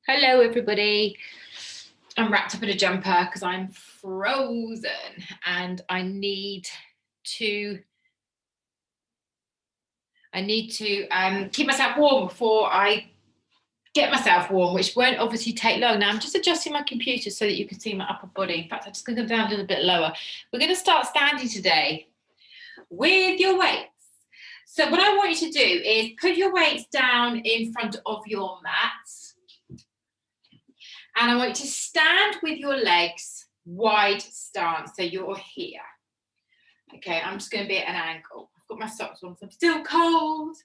Hello, everybody. I'm wrapped up in a jumper because I'm frozen and I need to keep myself warm before I get myself warm, which won't obviously take long. Now I'm just adjusting my computer so that you can see my upper body. In fact, I'm just going to go down a little bit lower. We're going to start standing today with your weights. So what I want you to do is put your weights down in front of your mats. And I want you to stand with your legs wide stance, so you're here. Okay, I'm just going to be at an angle. I've got my socks on, so I'm still cold.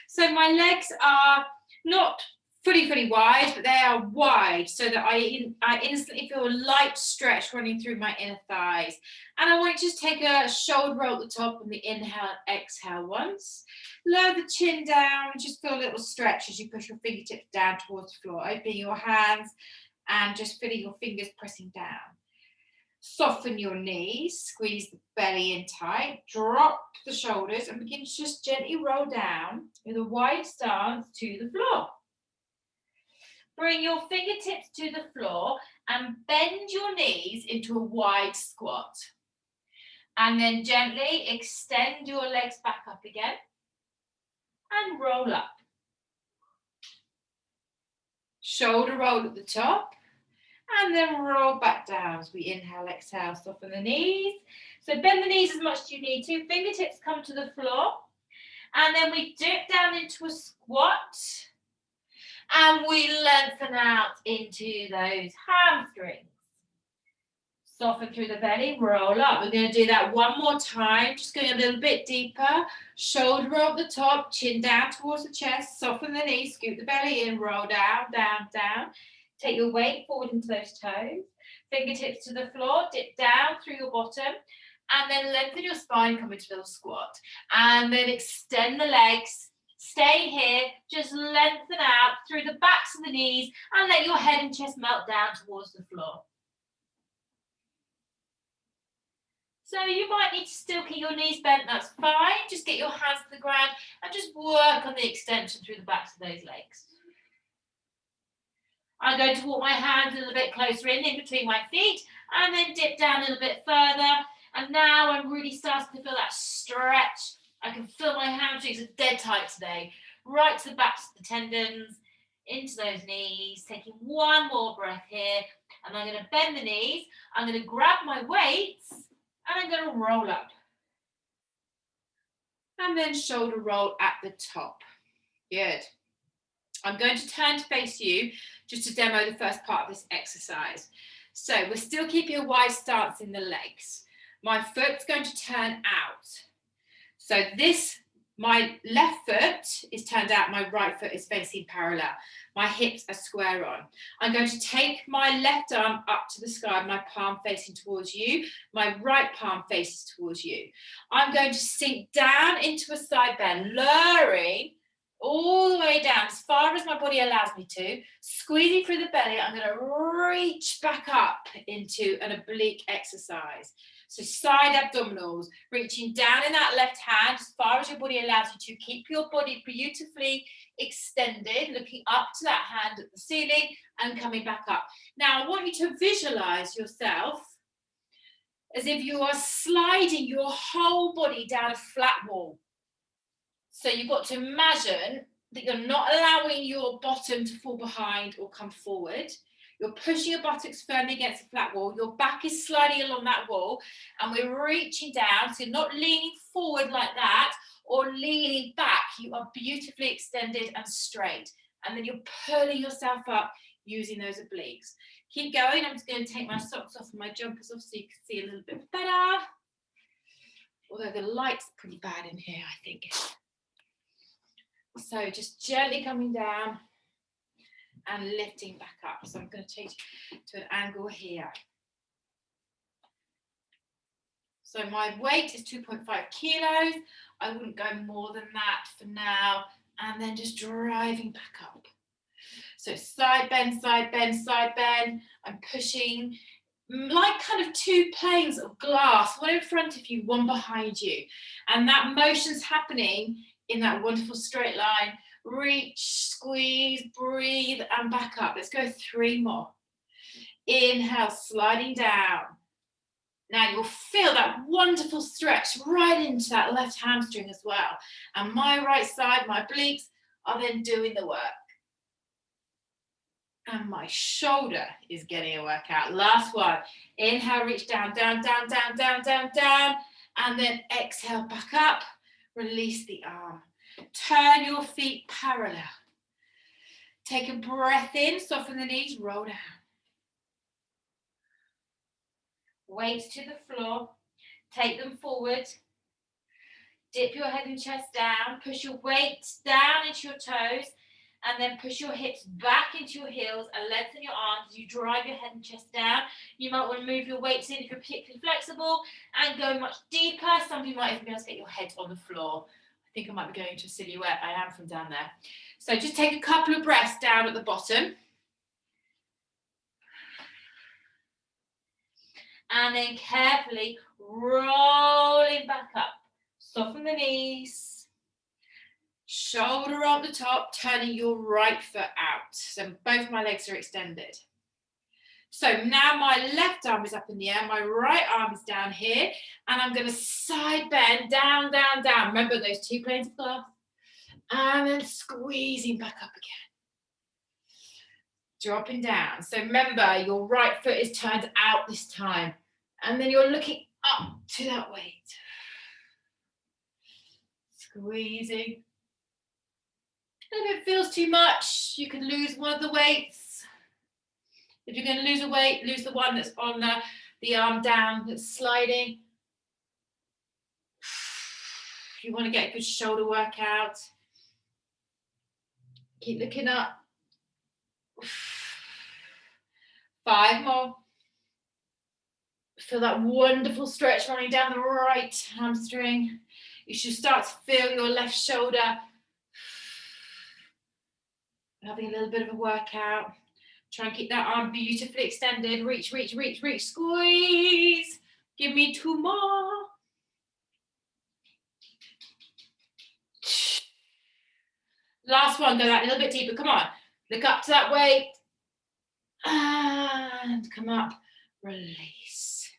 So my legs are not fully wide, but they are wide so that I instantly feel a light stretch running through my inner thighs. And I want you to take a shoulder roll at the top on the inhale, exhale once. Lower the chin down and just feel a little stretch as you push your fingertips down towards the floor, opening your hands and just feeling your fingers pressing down. Soften your knees, squeeze the belly in tight, drop the shoulders and begin to just gently roll down with a wide stance to the floor. Bring your fingertips to the floor and bend your knees into a wide squat. And then gently extend your legs back up again and roll up. Shoulder roll at the top and then roll back down as we inhale, exhale, soften the knees. So bend the knees as much as you need to. Fingertips come to the floor and then we dip down into a squat. And we lengthen out into those hamstrings. Soften through the belly, roll up. We're going to do that one more time, just going a little bit deeper. Shoulder roll at the top, chin down towards the chest, soften the knees, scoot the belly in, roll down, down, down. Take your weight forward into those toes. Fingertips to the floor, dip down through your bottom, and then lengthen your spine, come into a little squat. And then extend the legs. Stay here, just lengthen out through the backs of the knees and let your head and chest melt down towards the floor. So you might need to still keep your knees bent, that's fine. Just get your hands to the ground and just work on the extension through the backs of those legs. I'm going to walk my hands a little bit closer in between my feet and then dip down a little bit further. And now I'm really starting to feel that stretch. I can feel my hamstrings are dead tight today. Right to the backs of the tendons, into those knees. Taking one more breath here. And I'm going to bend the knees. I'm going to grab my weights. And I'm going to roll up. And then shoulder roll at the top. Good. I'm going to turn to face you just to demo the first part of this exercise. So we're still keeping a wide stance in the legs. My foot's going to turn out. So my left foot is turned out, my right foot is facing parallel. My hips are square on. I'm going to take my left arm up to the sky, my palm facing towards you, my right palm faces towards you. I'm going to sink down into a side bend, lowering all the way down as far as my body allows me to, squeezing through the belly. I'm going to reach back up into an oblique exercise. So side abdominals, reaching down in that left hand as far as your body allows you to. Keep your body beautifully extended, looking up to that hand at the ceiling and coming back up. Now I want you to visualize yourself as if you are sliding your whole body down a flat wall. So you've got to imagine that you're not allowing your bottom to fall behind or come forward. You're pushing your buttocks firmly against the flat wall. Your back is sliding along that wall and we're reaching down. So you're not leaning forward like that or leaning back. You are beautifully extended and straight. And then you're pulling yourself up using those obliques. Keep going. I'm just going to take my socks off and my jumpers off so you can see a little bit better. Although the light's pretty bad in here, I think. So just gently coming down and lifting back up. So I'm going to change to an angle here. So my weight is 2.5 kilos. I wouldn't go more than that for now. And then just driving back up. So side bend, side bend, side bend. I'm pushing like kind of two planes of glass, one in front of you, one behind you. And that motion's happening in that wonderful straight line. Reach, squeeze, breathe, and back up. Let's go 3 more. Inhale, sliding down. Now you'll feel that wonderful stretch right into that left hamstring as well. And my right side, my obliques, are then doing the work. And my shoulder is getting a workout. Last one. Inhale, reach down, down, down, down, down, down, down. And then exhale, back up. Release the arm. Turn your feet parallel. Take a breath in, soften the knees, roll down. Weights to the floor. Take them forward. Dip your head and chest down. Push your weight down into your toes. And then push your hips back into your heels and lengthen your arms as you drive your head and chest down. You might want to move your weights in if you're particularly flexible and go much deeper. Some of you might even be able to get your head on the floor. I think I might be going into a silhouette. I am from down there. So just take a couple of breaths down at the bottom. And then carefully rolling back up. Soften the knees. Shoulder on the top, turning your right foot out. So both my legs are extended. So now my left arm is up in the air, my right arm is down here, and I'm going to side bend, down, down, down. Remember those 2 planes of glass? And then squeezing back up again. Dropping down. So remember, your right foot is turned out this time. And then you're looking up to that weight. Squeezing. And if it feels too much, you can lose one of the weights. If you're going to lose a weight, lose the one that's on the arm down, that's sliding. You want to get a good shoulder workout. Keep looking up. 5 more. Feel that wonderful stretch running down the right hamstring. You should start to feel your left shoulder having a little bit of a workout. Try and keep that arm beautifully extended. Reach, reach, reach, reach, squeeze. Give me 2 more. Last one, go that little bit deeper. Come on. Look up to that weight. And come up. Release.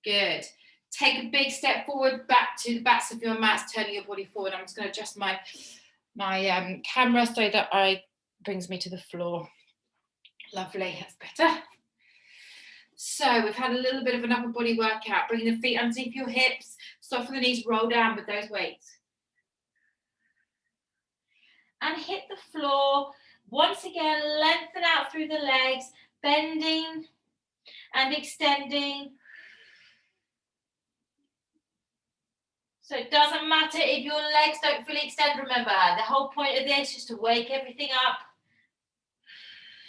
Good. Take a big step forward, back to the backs of your mats, turning your body forward. I'm just going to adjust my camera so that it brings me to the floor. Lovely, that's better. So we've had a little bit of an upper body workout. Bring the feet underneath your hips, soften the knees, roll down with those weights. And hit the floor. Once again, lengthen out through the legs, bending and extending. So it doesn't matter if your legs don't fully extend, remember, the whole point of this is to wake everything up.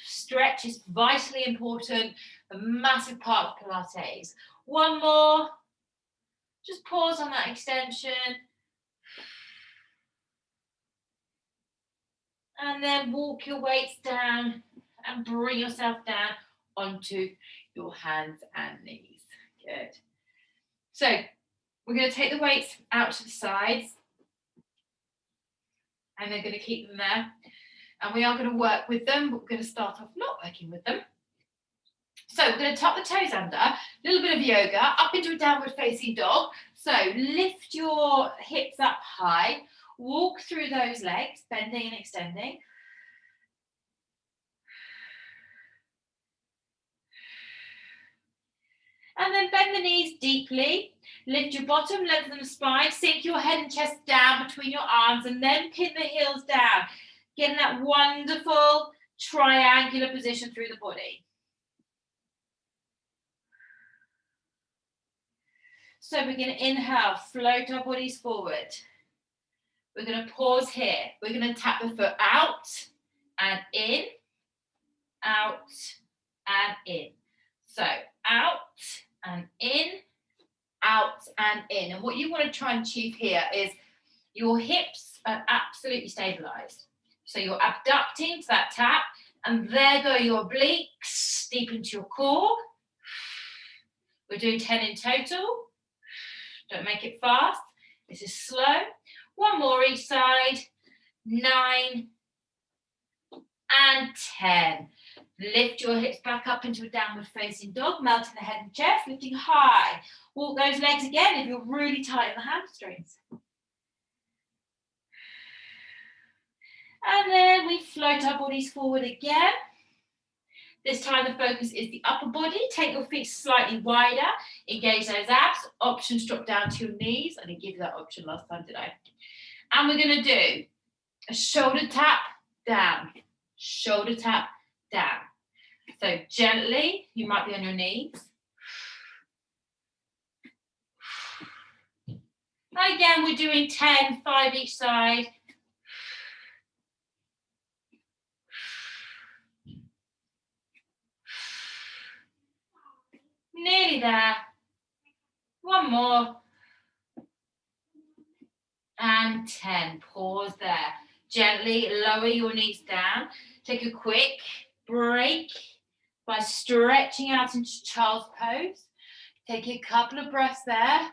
Stretch is vitally important, a massive part of Pilates. 1 more. Just pause on that extension. And then walk your weights down and bring yourself down onto your hands and knees. Good. So we're going to take the weights out to the sides. And they're going to keep them there. And we are going to work with them, but we're going to start off not working with them. So we're going to tuck the toes under, a little bit of yoga, up into a downward facing dog. So lift your hips up high, walk through those legs, bending and extending. And then bend the knees deeply, lift your bottom, lengthen the spine, sink your head and chest down between your arms, and then pin the heels down. Getting that wonderful triangular position through the body. So we're going to inhale, float our bodies forward. We're going to pause here. We're going to tap the foot out and in, out and in. So out and in, out and in. And what you want to try and achieve here is your hips are absolutely stabilized. So you're abducting to that tap, and there go your obliques deep into your core. We're doing 10 in total. Don't make it fast. This is slow. 1 more each side. 9, and 10. Lift your hips back up into a downward facing dog, melting the head and chest, lifting high. Walk those legs again if you're really tight in the hamstrings. And then we float our bodies forward again. This time the focus is the upper body. Take your feet slightly wider. Engage those abs. Options drop down to your knees. I didn't give you that option last time, did I? And we're going to do a shoulder tap down. Shoulder tap down. So gently, you might be on your knees. And again, we're doing 10, 5 each side. Nearly there. One more. And 10. Pause there. Gently lower your knees down. Take a quick break by stretching out into child's pose. Take a couple of breaths there.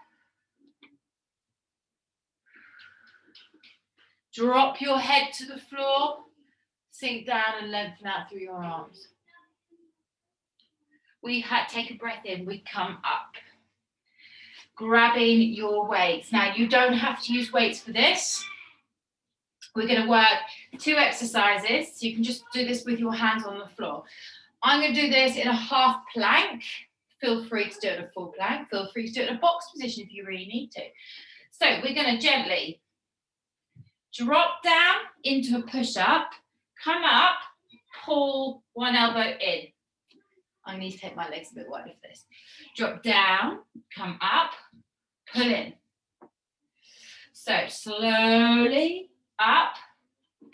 Drop your head to the floor. Sink down and lengthen out through your arms. Take a breath in, we come up. Grabbing your weights. Now, you don't have to use weights for this. We're going to work 2 exercises. So you can just do this with your hands on the floor. I'm going to do this in a half plank. Feel free to do it in a full plank. Feel free to do it in a box position if you really need to. So we're going to gently drop down into a push-up, come up, pull one elbow in. I need to take my legs a bit wider for this. Drop down, come up, pull in. So slowly up,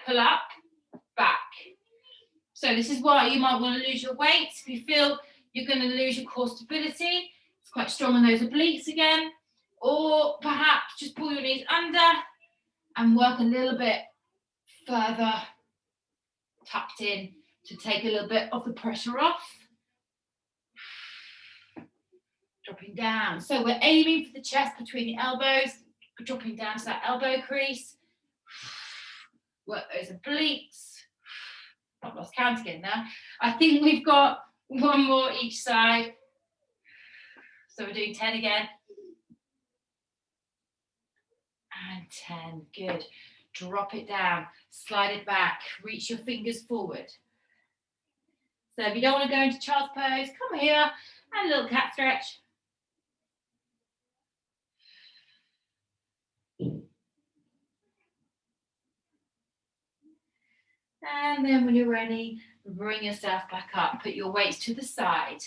pull up, back. So this is why you might want to lose your weight. If you feel you're going to lose your core stability, it's quite strong on those obliques again. Or perhaps just pull your knees under and work a little bit further tucked in to take a little bit of the pressure off. Dropping down. So we're aiming for the chest between the elbows, dropping down to that elbow crease. Work those obliques. I've lost count again now. I think we've got one more each side. So we're doing 10 again. And 10, good. Drop it down, slide it back, reach your fingers forward. So if you don't want to go into child's pose, come here and a little cat stretch. And then when you're ready, bring yourself back up. Put your weights to the side.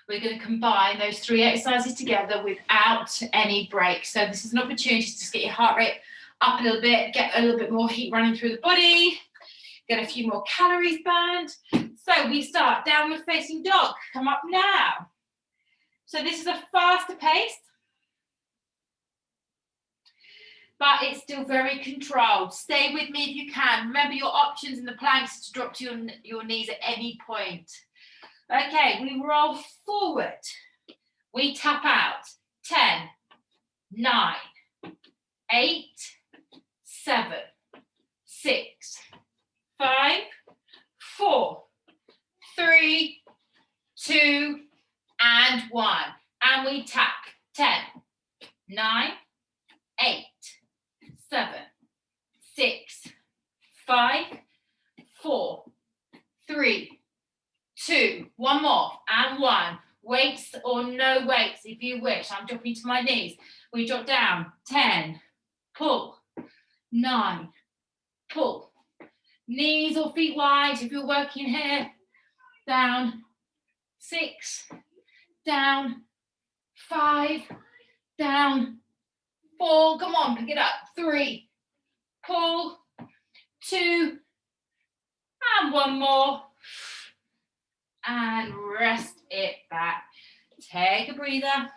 We're going to combine those 3 exercises together without any breaks. So this is an opportunity to just get your heart rate up a little bit, get a little bit more heat running through the body, get a few more calories burned. So we start downward facing dog. Come up now. So this is a faster pace, but it's still very controlled. Stay with me if you can. Remember your options in the planks to drop to your knees at any point. Okay, we roll forward. We tap out. 10, 9, 8, 7, 6, 5, 4, 3, 2, and 1. And we tap. 10, 9, 8, 7, 6, 5, 4, 3, 2, one more, and 1. Weights or no weights, if you wish. I'm dropping to my knees. We drop down. 10, pull. 9, pull. Knees or feet wide if you're working here. Down. 6, down. 5, down. 4, come on, pick it up. 3, pull. 2, and 1 more. And rest it back. Take a breather.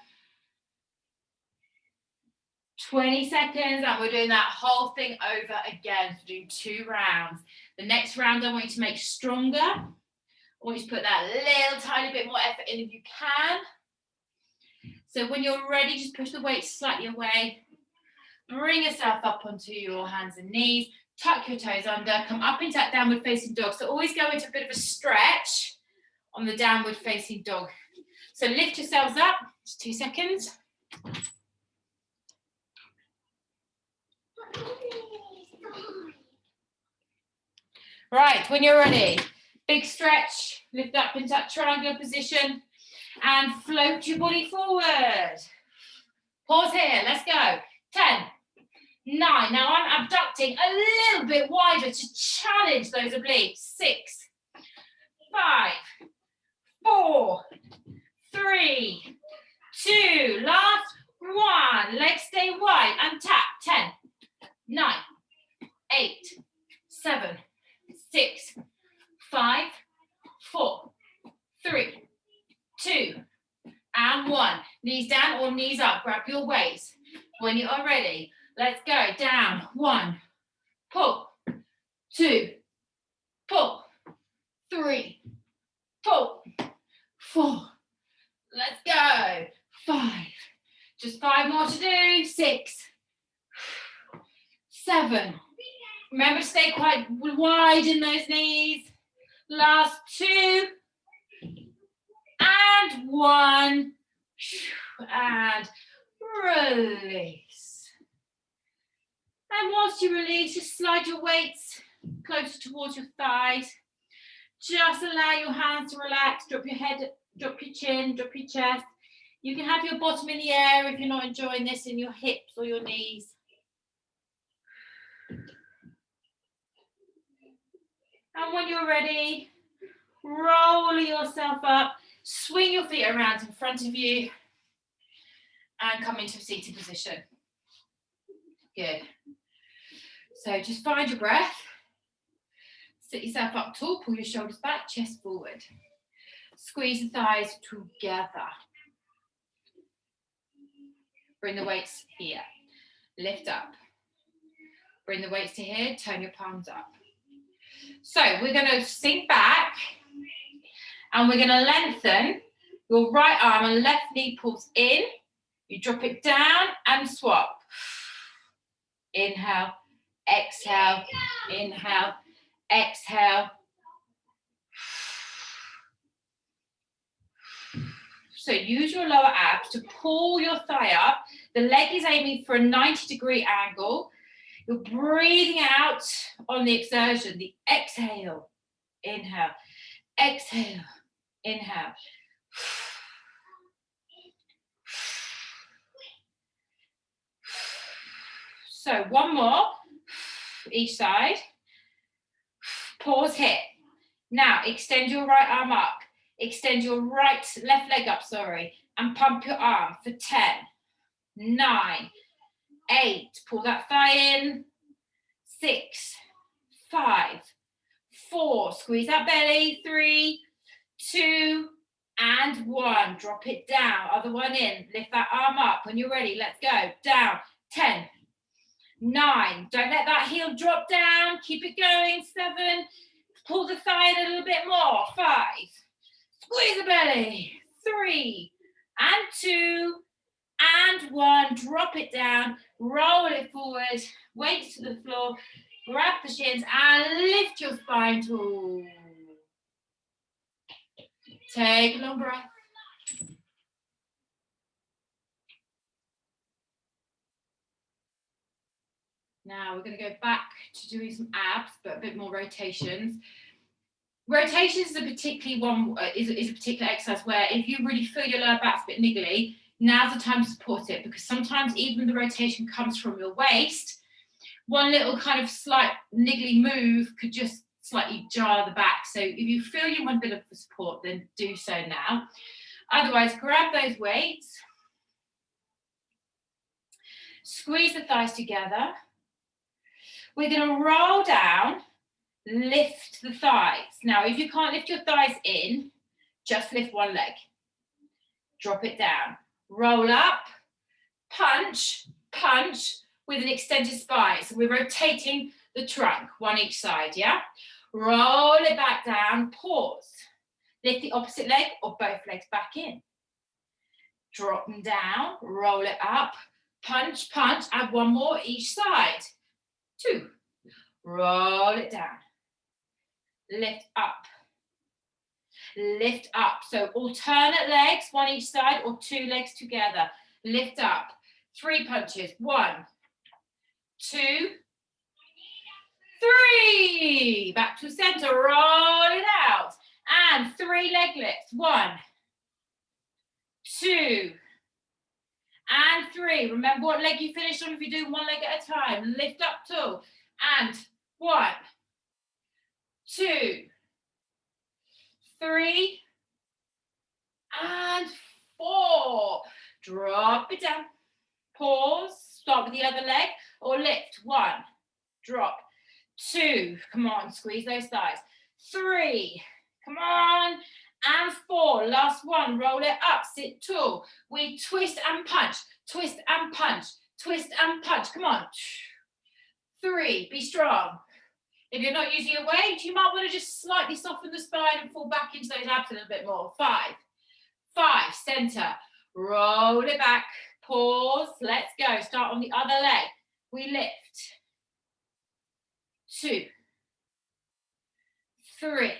20 seconds, and we're doing that whole thing over again. So doing 2 rounds. The next round I want you to make stronger. I want you to put that little tiny bit more effort in if you can. So when you're ready, just push the weight slightly away. Bring yourself up onto your hands and knees. tuck your toes under, come up into that downward facing dog. So always go into a bit of a stretch on the downward facing dog. So lift yourselves up, just 2 seconds. Right, when you're ready, big stretch, lift up into that triangular position and float your body forward. Pause here, let's go. 10, 9, now I'm abducting a little bit wider to challenge those obliques. 6, 5, 4, 3, 2, last 1, legs stay wide and tap. 10, 9, 8, 7, 6, 5, 4, 3, 2, and 1. Knees down or knees up, grab your waist. When you are ready, let's go. Down, 1, pull, 2, pull, 3, pull, 4, let's go, 5, just 5 more to do, 6, 7, remember to stay quite wide in those knees, last 2, and 1, and release. And whilst you release, just slide your weights closer towards your thighs. Just allow your hands to relax, drop your head, drop your chin, drop your chest. You can have your bottom in the air if you're not enjoying this in your hips or your knees. And when you're ready, roll yourself up, swing your feet around in front of you, and come into a seated position. Good. So just find your breath. Sit yourself up tall, pull your shoulders back, chest forward. Squeeze the thighs together. Bring the weights here. Lift up. Bring the weights to here, turn your palms up. So we're going to sink back and we're going to lengthen. Your right arm and left knee pulls in. You drop it down and swap. Inhale, exhale, inhale, exhale. So use your lower abs to pull your thigh up. The leg is aiming for a 90-degree angle. You're breathing out on the exertion, the exhale, inhale, exhale, inhale. So one more, each side. Pause here. Now extend your right arm up. Extend your left leg up, and pump your arm for 10, 9, 8, pull that thigh in, 6, 5, 4, squeeze that belly, 3, 2, and 1, drop it down, other one in, lift that arm up, when you're ready, let's go, down, 10, 9, don't let that heel drop down, keep it going, 7, pull the thigh in a little bit more, 5, squeeze the belly, 3, and 2, and 1, drop it down, roll it forward, weights to the floor, grab the shins and lift your spine tall. Take a long breath. Now we're going to go back to doing some abs, but a bit more rotations. Rotations is a particular exercise where if you really feel your lower back's a bit niggly, now's the time to support it, because sometimes even the rotation comes from your waist. One little kind of slight niggly move could just slightly jar the back. So if you feel you want a bit of support, then do so now. Otherwise, grab those weights. Squeeze the thighs together. We're going to roll down, lift the thighs. Now, if you can't lift your thighs in, just lift one leg. Drop it down. Roll up, punch, punch with an extended spine. So we're rotating the trunk, one each side, yeah? Roll it back down, pause. Lift the opposite leg or both legs back in. Drop them down, roll it up, punch, punch, add one more each side. 2, roll it down, lift up, lift up. So alternate legs, one each side or two legs together. Lift up, 3 punches, 1, 2, 3. Back to center, roll it out. And 3 leg lifts, 1, 2, and 3. Remember what leg you finished on if you do one leg at a time. Lift up tall. And 1, 2, 3, and 4. Drop it down. Pause. Start with the other leg or lift. 1, drop. 2. Come on, squeeze those thighs. 3. Come on. And 4. Last one. Roll it up. Sit tall. We twist and punch. Twist and punch. Twist and punch. Come on. 3. Be strong. If you're not using your weight, you might want to just slightly soften the spine and fall back into those abs a little bit more. 5. Center. Roll it back. Pause. Let's go. Start on the other leg. We lift. 2, 3,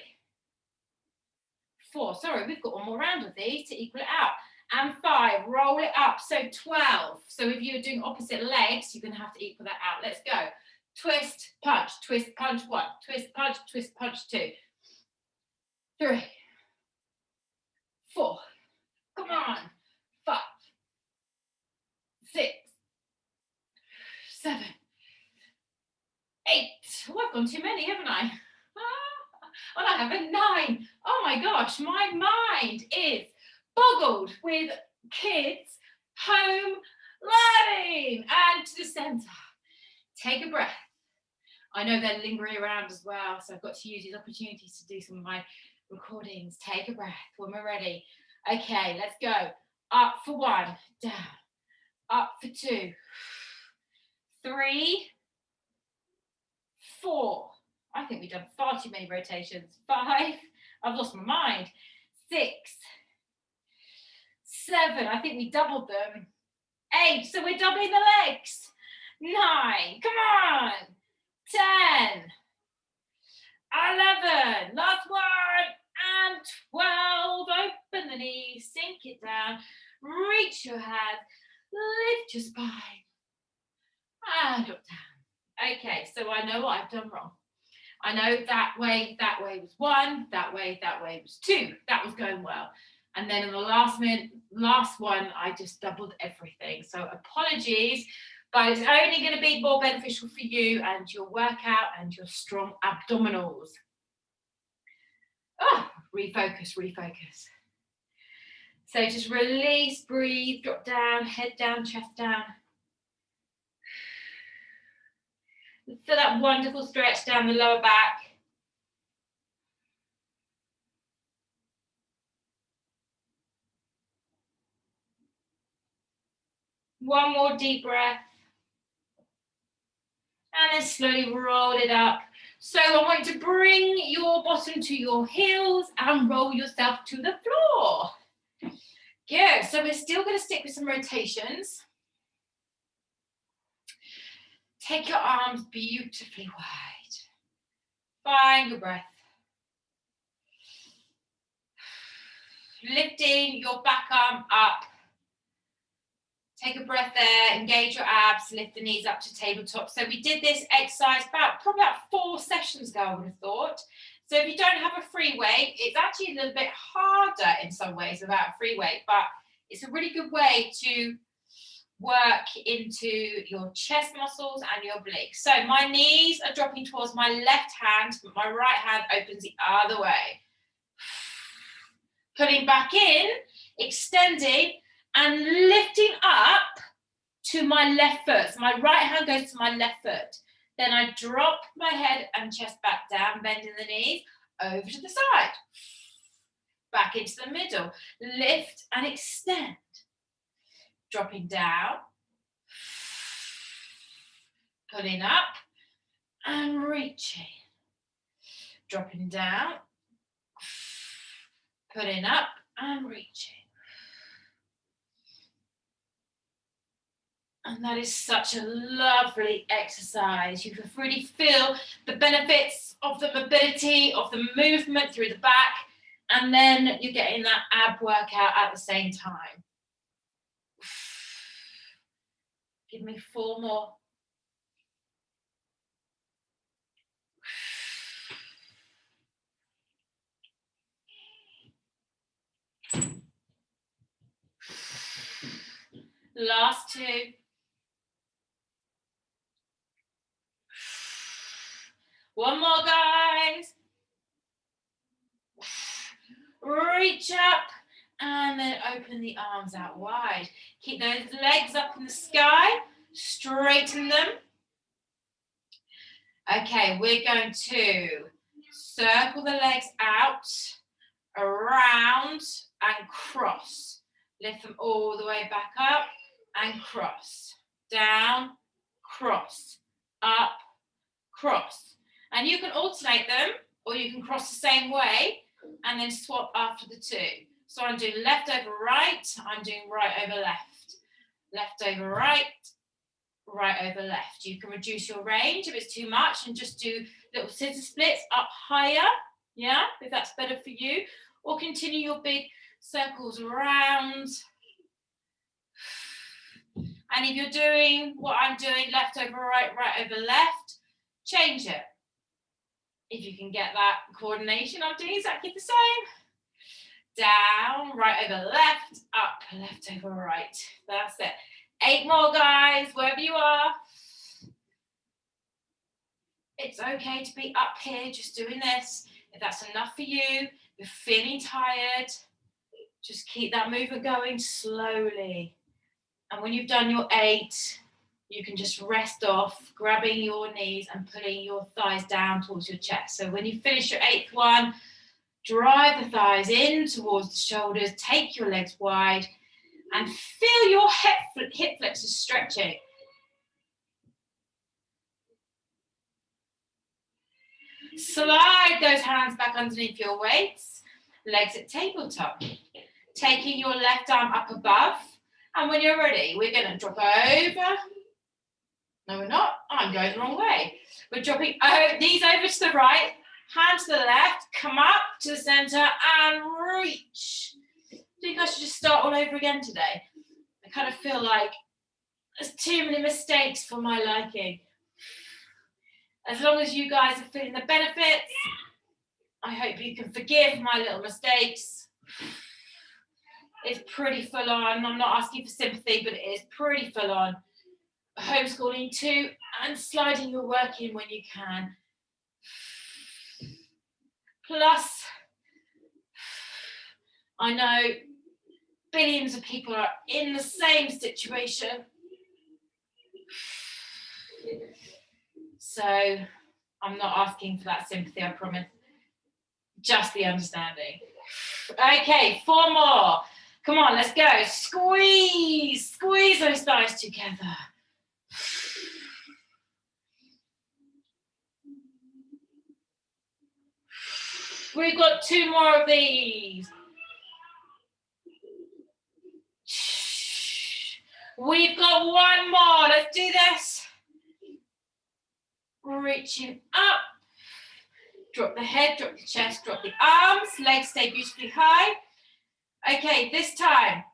4. Sorry, we've got one more round of these to equal it out. And 5. Roll it up. So 12. So if you're doing opposite legs, you're going to have to equal that out. Let's go. Twist, punch, 1. Twist, punch, 2. 3, 4. Come on. 5, 6, 7, 8. Oh, I've gone too many, haven't I? And I haven't 9. Oh my gosh, my mind is boggled with kids home learning. And to the center. Take a breath. I know they're lingering around as well, so I've got to use these opportunities to do some of my recordings. Take a breath when we're ready. Okay, let's go. Up for 1, down. Up for 2, 3, 4. I think we've done far too many rotations. 5. I've lost my mind. 6, 7. I think we doubled them. 8. So we're doubling the legs. 9. Come on. 10. 11. Last one. And 12. Open the knees. Sink it down. Reach your hand. Lift your spine. And drop down. Okay, so I know what I've done wrong. I know that way was 1, that way was 2. That was going well. And then in the last one, I just doubled everything. So apologies, but it's only going to be more beneficial for you and your workout and your strong abdominals. Oh, refocus. So just release, breathe, drop down, head down, chest down. Feel that wonderful stretch down the lower back. One more deep breath. And then slowly roll it up. So I want you to bring your bottom to your heels and roll yourself to the floor. Good. So we're still going to stick with some rotations. Take your arms beautifully wide. Find your breath. Lifting your back arm up. Take a breath there, engage your abs, lift the knees up to tabletop. So we did this exercise probably about 4 sessions ago, I would have thought. So if you don't have a free weight, it's actually a little bit harder in some ways without a free weight, but it's a really good way to work into your chest muscles and your obliques. So my knees are dropping towards my left hand, but my right hand opens the other way. Pulling back in, extending, and lifting up to my left foot. So my right hand goes to my left foot. Then I drop my head and chest back down, bending the knees, over to the side. Back into the middle. Lift and extend. Dropping down. Pulling up and reaching. Dropping down. Pulling up and reaching. And that is such a lovely exercise. You can really feel the benefits of the mobility, of the movement through the back, and then you're getting that ab workout at the same time. Give me 4 more. Last 2. One more, guys. Reach up and then open the arms out wide. Keep those legs up in the sky. Straighten them. Okay, we're going to circle the legs out, around and cross. Lift them all the way back up and cross. Down, cross, up, cross. And you can alternate them, or you can cross the same way and then swap after the 2. So I'm doing left over right, I'm doing right over left. Left over right, right over left. You can reduce your range if it's too much and just do little scissor splits up higher, yeah, if that's better for you, or continue your big circles around. And if you're doing what I'm doing, left over right, right over left, change it. If you can get that coordination, I'm doing exactly the same. Down, right over left, up, left over right. That's it. 8 more, guys, wherever you are. It's okay to be up here just doing this. If that's enough for you, you're feeling tired, just keep that movement going slowly. And when you've done your 8, you can just rest off, grabbing your knees and putting your thighs down towards your chest. So when you finish your 8th one, drive the thighs in towards the shoulders, take your legs wide, and feel your hip flexors stretching. Slide those hands back underneath your weights, legs at tabletop. Taking your left arm up above, and when you're ready, we're going to drop over. No, we're not. I'm going the wrong way. We're dropping knees over to the right, hand to the left, come up to the center and reach. I think I should just start all over again today. I kind of feel like there's too many mistakes for my liking. As long as you guys are feeling the benefits, I hope you can forgive my little mistakes. It's pretty full on. I'm not asking for sympathy, but it is pretty full on. Homeschooling too, and sliding your work in when you can. Plus, I know billions of people are in the same situation. So I'm not asking for that sympathy, I promise. Just the understanding. Okay, 4 more. Come on, let's go. Squeeze, squeeze those thighs together. We've got 2 more of these. We've got 1 more. Let's do this. Reaching up. Drop the head, drop the chest, drop the arms. Legs stay beautifully high. Okay, this time,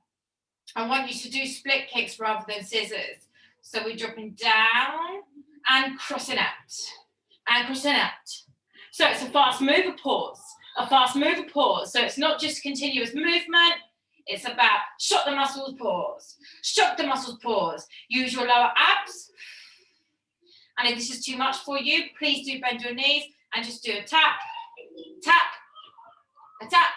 I want you to do split kicks rather than scissors. So we're dropping down and crossing out. And crossing out. So it's a fast mover pause. A fast mover pause. So it's not just continuous movement. It's about shock the muscles, pause. Shock the muscles, pause. Use your lower abs. And if this is too much for you, please do bend your knees and just do a tap, tap, a tap,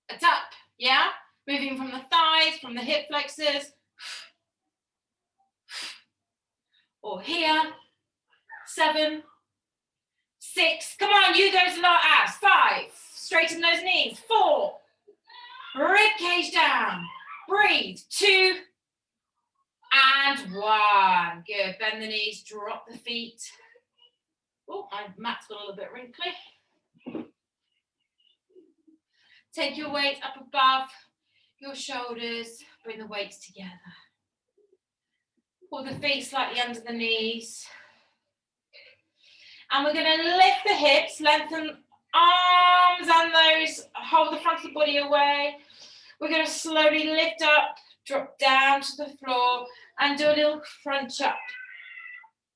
a tap. Yeah? Moving from the thighs, from the hip flexors. Or here. 7, 6. Come on, you those lower abs. 5. Straighten those knees. 4. Rib cage down. Breathe. 2. And 1. Good. Bend the knees. Drop the feet. Oh, my mat's got a little bit wrinkly. Take your weight up above your shoulders. Bring the weights together. Pull the feet slightly under the knees. And we're going to lift the hips, lengthen arms and those, hold the front of the body away. We're going to slowly lift up, drop down to the floor, and do a little crunch up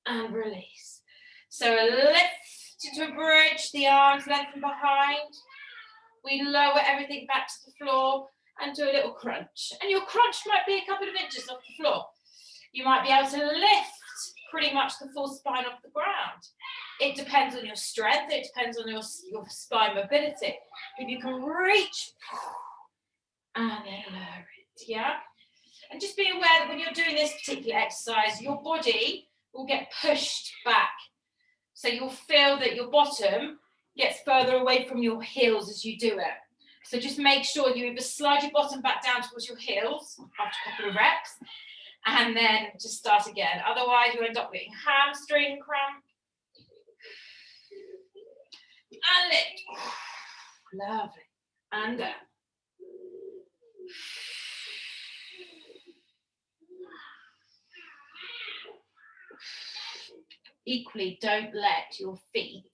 and release. So a lift to a bridge, the arms lengthen behind. We lower everything back to the floor and do a little crunch. And your crunch might be a couple of inches off the floor. You might be able to lift pretty much the full spine off the ground. It depends on your strength, it depends on your spine mobility. If you can reach, and then lower it, yeah? And just be aware that when you're doing this particular exercise, your body will get pushed back. So you'll feel that your bottom gets further away from your heels as you do it. So just make sure you either slide your bottom back down towards your heels after a couple of reps, and then just start again. Otherwise, you end up getting hamstring cramp. And lift. Lovely. And down. Equally, don't let your feet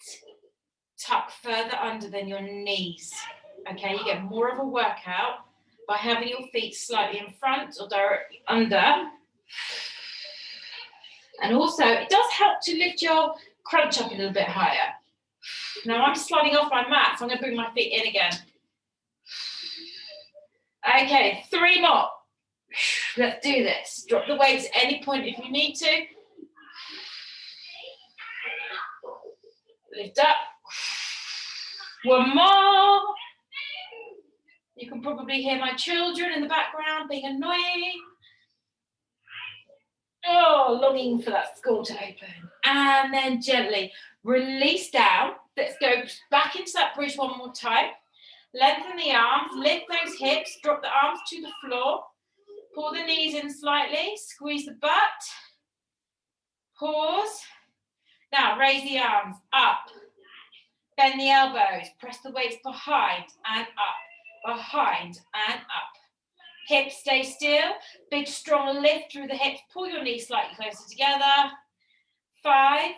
tuck further under than your knees. Okay, you get more of a workout by having your feet slightly in front or directly under. And also, it does help to lift your crunch up a little bit higher. Now I'm sliding off my mat, so I'm going to bring my feet in again. Okay, 3 more. Let's do this. Drop the weights at any point if you need to. Lift up. 1 more. You can probably hear my children in the background being annoying. Oh, longing for that school to open. And then gently release down. Let's go back into that bridge 1 more time. Lengthen the arms, lift those hips, drop the arms to the floor. Pull the knees in slightly, squeeze the butt. Pause. Now raise the arms up. Bend the elbows, press the weights behind and up, behind and up. Hips stay still, big strong lift through the hips, pull your knees slightly closer together. 5,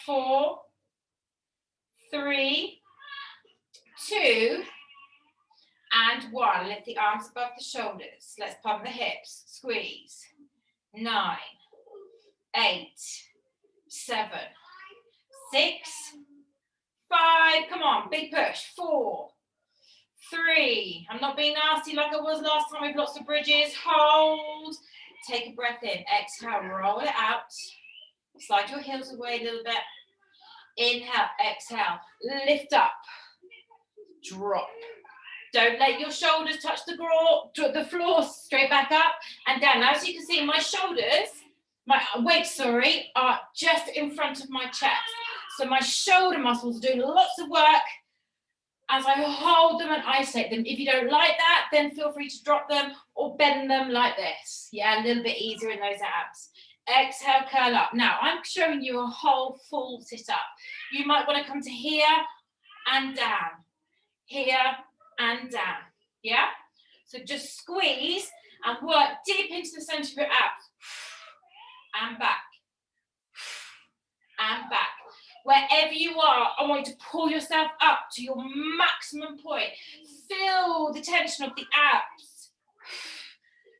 4, 3, 2, and 1. Lift the arms above the shoulders. Let's pump the hips, squeeze. 9, 8, 7, 6, 5, come on, big push. 4, 3, I'm not being nasty like I was last time with lots of bridges. Hold, take a breath in, exhale, roll it out. Slide your heels away a little bit. Inhale, exhale, lift up, drop. Don't let your shoulders touch the floor, straight back up and down. Now, as you can see, my shoulders, my weights, are just in front of my chest. So my shoulder muscles are doing lots of work as I hold them and isolate them. If you don't like that, then feel free to drop them or bend them like this. Yeah, a little bit easier in those abs. Exhale, curl up. Now, I'm showing you a whole full sit-up. You might want to come to here and down, here and down, yeah? So just squeeze and work deep into the center of your abs. And back, and back. Wherever you are, I want you to pull yourself up to your maximum point. Feel the tension of the abs.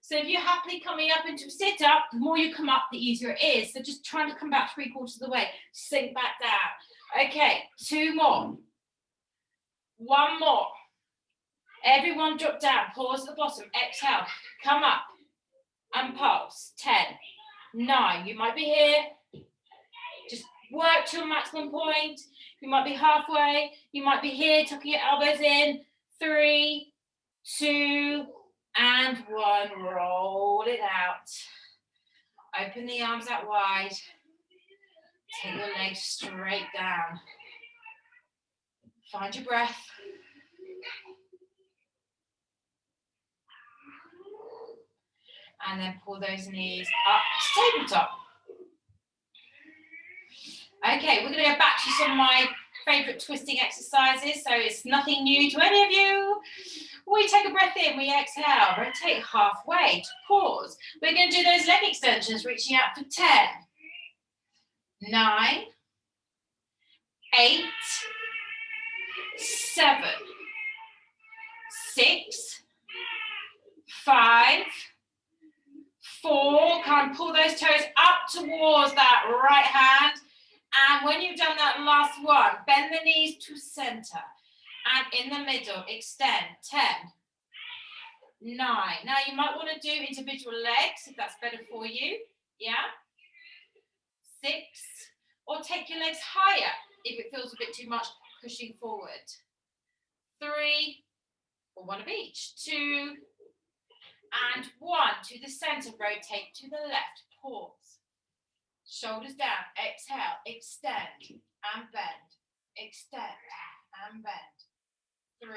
So if you're happily coming up into a sit-up, the more you come up, the easier it is. So just trying to come back 3/4 of the way. Sink back down. Okay, 2 more. 1 more. Everyone drop down. Pause at the bottom. Exhale. Come up and pulse. 10, 9. You might be here. Just work to your maximum point. You might be halfway. You might be here, tucking your elbows in. 3, 2, and 1. Roll it out. Open the arms out wide. Take your legs straight down. Find your breath. And then pull those knees up to tabletop. Okay, we're going to go back to some of my favourite twisting exercises, so it's nothing new to any of you. We take a breath in, we exhale, rotate halfway to pause. We're going to do those leg extensions, reaching out for 10, 9, 8, 7, 6, 5, 4. Come and pull those toes up towards that right hand. And when you've done that last one, bend the knees to center. And in the middle, extend. 10, 9. Now you might want to do individual legs if that's better for you. Yeah? 6. Or take your legs higher if it feels a bit too much pushing forward. 3, or one of each. 2, and 1. To the center, rotate to the left. Pause. Shoulders down, exhale, extend and bend, extend and bend. 3,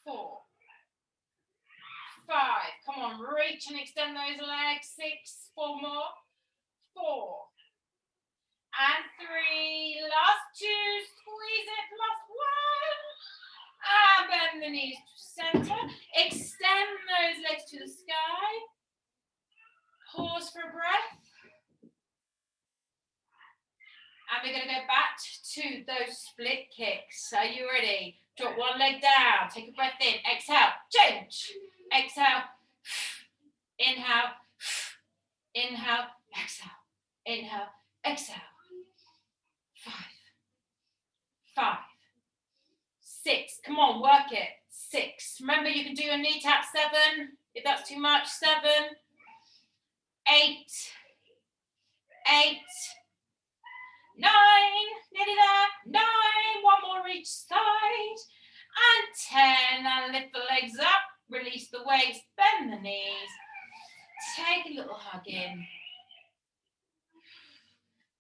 4, 5. Come on, reach and extend those legs. 6, 4 more. 4 and 3. Last 2. Squeeze it. Last 1. And bend the knees to center. Extend those legs to the sky. Pause for a breath. And we're going to go back to those split kicks. Are you ready? Drop one leg down. Take a breath in. Exhale. Change. Exhale. Inhale. Inhale. Exhale. Inhale. Exhale. 5, 5, 6. Come on, work it. 6. Remember, you can do a knee tap. 7. If that's too much. 7. 8, 8, 9, nearly there, 9, one more each side, and 10, and lift the legs up, release the weights, bend the knees, take a little hug in,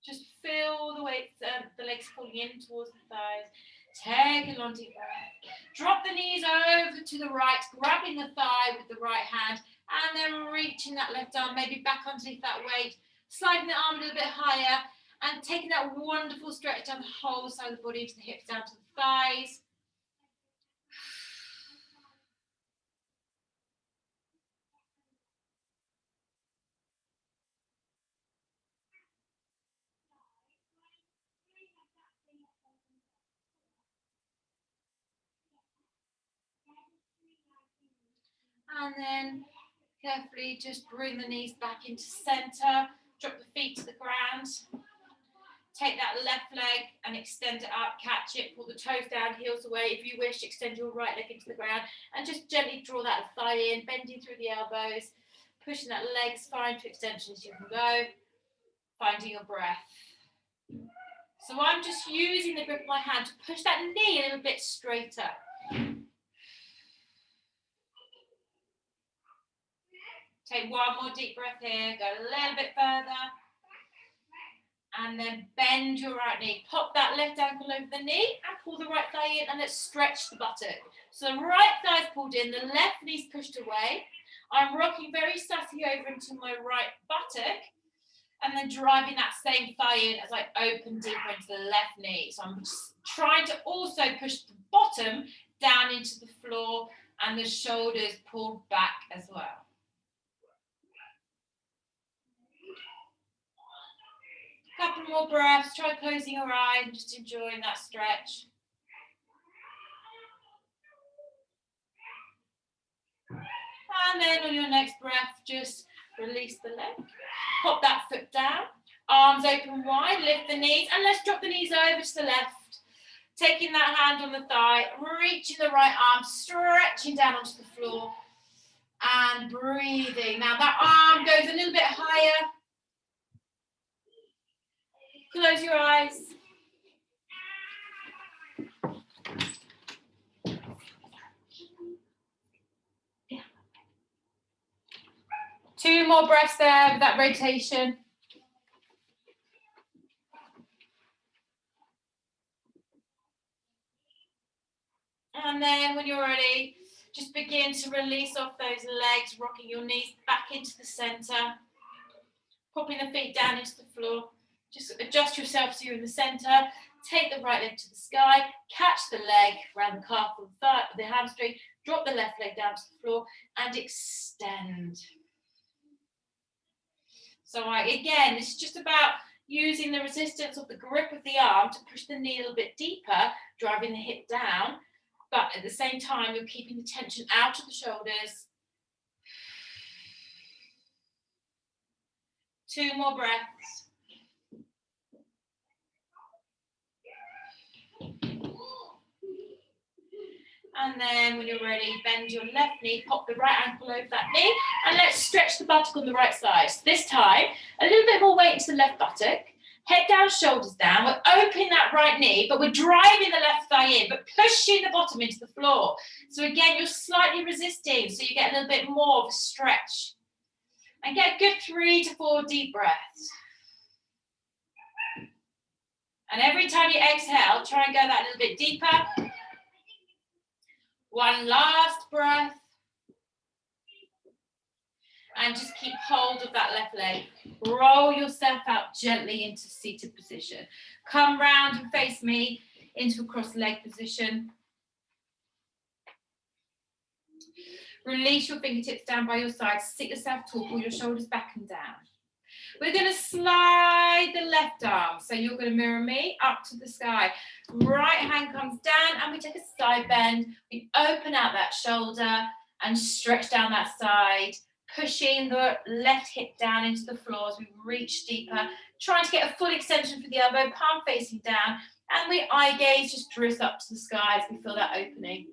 just feel the weights, the legs pulling in towards the thighs, take a long deep breath, drop the knees over to the right, grabbing the thigh with the right hand, and then reaching that left arm, maybe back underneath that weight, sliding the arm a little bit higher, and taking that wonderful stretch down the whole side of the body, to the hips, down to the thighs. And then carefully just bring the knees back into center, drop the feet to the ground. Take that left leg and extend it up, catch it, pull the toes down, heels away. If you wish, extend your right leg into the ground and just gently draw that thigh in, bending through the elbows, pushing that leg as far into extension as you can go, finding your breath. So I'm just using the grip of my hand to push that knee a little bit straighter. Take one more deep breath here, go a little bit further. And then bend your right knee. Pop that left ankle over the knee and pull the right thigh in, and let's stretch the buttock. So the right thigh's pulled in, the left knee's pushed away. I'm rocking very subtly over into my right buttock and then driving that same thigh in as I open deeper into the left knee. So I'm just trying to also push the bottom down into the floor and the shoulders pulled back as well. Couple more breaths, try closing your eyes and just enjoying that stretch. And then on your next breath, just release the leg. Pop that foot down, arms open wide, lift the knees, and let's drop the knees over to the left. Taking that hand on the thigh, reaching the right arm, stretching down onto the floor, and breathing. Now that arm goes a little bit higher. Close your eyes. Two more breaths there with that rotation. And then when you're ready, just begin to release off those legs, rocking your knees back into the center, popping the feet down into the floor. Just adjust yourself so you're in the center. Take the right leg to the sky, catch the leg around the calf or the thigh, the hamstring, drop the left leg down to the floor and extend. So again, this is just about using the resistance of the grip of the arm to push the knee a little bit deeper, driving the hip down, but at the same time, you're keeping the tension out of the shoulders. 2 more breaths. And then when you're ready, bend your left knee, pop the right ankle over that knee, and let's stretch the buttock on the right side. So this time, a little bit more weight into the left buttock, head down, shoulders down. We're opening that right knee, but we're driving the left thigh in, but pushing the bottom into the floor. So again, you're slightly resisting, so you get a little bit more of a stretch. And get a good 3 to 4 deep breaths. And every time you exhale, try and go that little bit deeper. One last breath. And just keep hold of that left leg. Roll yourself out gently into seated position. Come round and face me into a cross leg position. Release your fingertips down by your side. Sit yourself tall, pull your shoulders back and down. We're going to slide the left arm. So you're going to mirror me up to the sky. Right hand comes down and we take a side bend. We open out that shoulder and stretch down that side, pushing the left hip down into the floor as we reach deeper, trying to get a full extension for the elbow, palm facing down, and we eye gaze, just drift up to the sky as we feel that opening.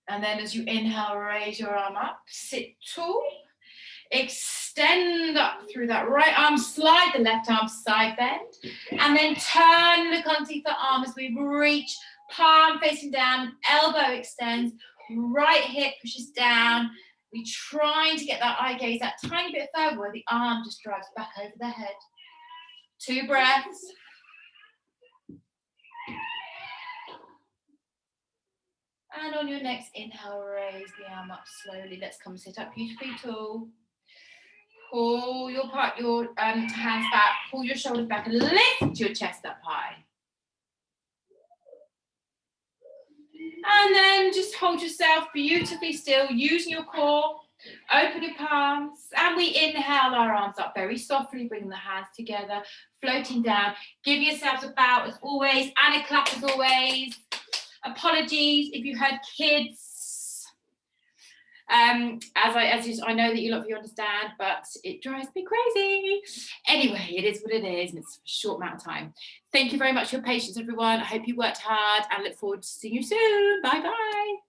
And then as you inhale, raise your arm up, sit tall. Extend up through that right arm, slide the left arm, side bend, and then turn, look underneath the arm as we reach, palm facing down, elbow extends, right hip pushes down. We're trying to get that eye gaze that tiny bit further where the arm just drives back over the head. 2 breaths. And on your next inhale, raise the arm up slowly. Let's come sit up beautifully tall. Pull your hands back, pull your shoulders back, and lift your chest up high. And then just hold yourself beautifully still, using your core. Open your palms, and we inhale our arms up very softly, bring the hands together, floating down. Give yourselves a bow as always, and a clap as always. Apologies if you had kids. I know that you lot of you understand, but it drives me crazy. Anyway, it is what it is, and it's a short amount of time. Thank you very much for your patience, everyone. I hope you worked hard and look forward to seeing you soon. Bye bye.